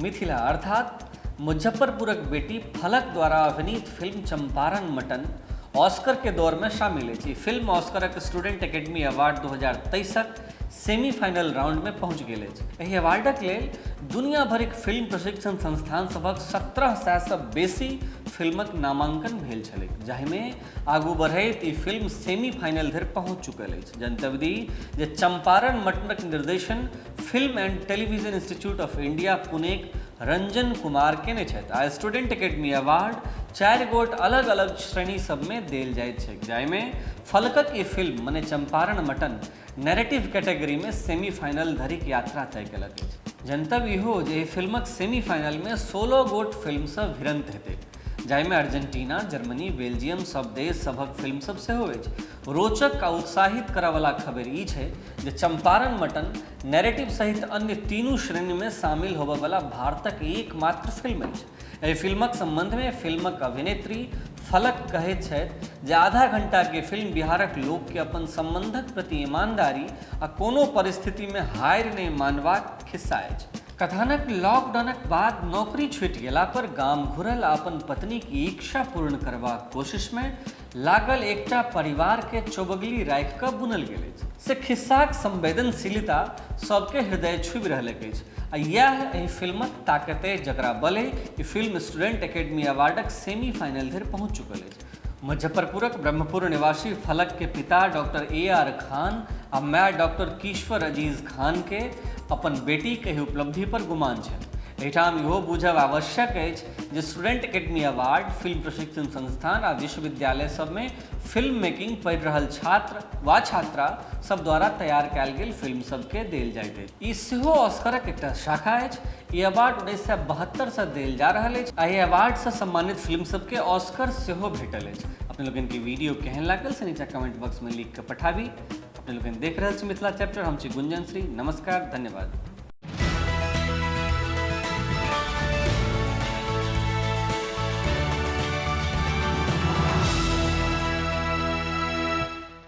मिथिला अर्थात मुजफ्फरपुरक बेटी फलक द्वारा अभिनीत फिल्म चंपारण मटन ऑस्कर के दौर में शामिल अछि। फिल्म ऑस्करक स्टूडेंट एकेडमी अवार्ड 2023क सेमीफाइनल राउंड में पहुंच गेल अछि। एहि अवार्डक लेल दुनिया भरिक फिल्म प्रशिक्षण संस्थान सभक 1700 सँ बेसी फिल्मक नामांकन भेल छलैक, जाहिमे आगू बढ़ैत ई फिल्म सेमीफाइनल धरि पहुंच चुकल अछि। जनतब दी जे चंपारण मटनक निर्देशन film and television institute of India पुणेक रंजन कुमार केने छथि आ स्टूडेंट एकेडमी अवार्ड 4 गोट अलग अलग श्रेणी सब में देल जाइत छै, जाहिमे फलकक ई फिल्म मने चंपारण मटन नैरेटिव कैटेगरी में सेमीफाइनल धरिक यात्रा तय केलक अछि। जनतब इहो जे फिल्मक सेमीफाइनल में 16 गोट फिल्म सब भिड़ंत हेतै, जाहिमे अर्जेंटीना, जर्मनी, बेल्जियम सब देश सभक फिल्म सब सेहो अछि। रोचक आ उत्साहित करयवला खबर ई छै जे चंपारण मटन नैरेटिव सहित अन्य तीनू श्रेणी में शामिल होबयवला भारतक एकमात्र फिल्म अछि। एहि फिल्मक संबंध में फिल्मक अभिनेत्री फलक कहैत छथि जे आधा घंटा के फिल्म बिहारक लोक के अपन संबंधक प्रति ईमानदारी आ कोनो परिस्थिति में हारि नहि मानबाक खिस्सा अछि। कथानक लॉकडाउनक बाद नौकरी छूटि गेला पर गाम घुरल आ अपन पत्नी की इच्छा पूर्ण करबाक कोशिश में लागल एकटा परिवार के चौबगली राखि कऽ बुनल गेल अछि। से खिस्साक संवेदनशीलता सबके हृदय छूबि रहल अछि आ इएह एहि फिल्मक ताकत अछि, जकरा बले ई फिल्म स्टूडेंट एकेडमी अवार्डक सेमीफाइनल धरि पहुंच चुकल अछि। मुजफ्फरपुरक ब्रह्मपुर निवासी फलक के पिता डॉक्टर AR खान आ माय डॉक्टर किश्वर अजीज खान के अपन बेटी के एहि उपलब्धि पर गुमान छनि। एहिठाम इहो बुझब आवश्यक अछि जे स्टूडेंट एकेडमी अवार्ड फिल्म प्रशिक्षण संस्थान आ विश्वविद्यालय सब में फिल्म मेकिंग पढ़ि रहल छात्र वा छात्रा सब द्वारा तैयार कयल गेल फिल्म सबके देल जाइत अछि। ई सेहो ऑस्करक एकटा शाखा अछि। ई अवार्ड 1972 से देल जा रहल अछि आ एहि अवार्ड से सम्मानित फिल्म सबके ऑस्कर सेहो भेटल अछि। अपने लोगन के वीडियो केहन लागल से नीचा कमेंट बॉक्स में लिख के पठाबी। अपने लोगन देख रहल छी मिथिला चैप्टर, हम छी गुंजन श्री। नमस्कार, धन्यवाद।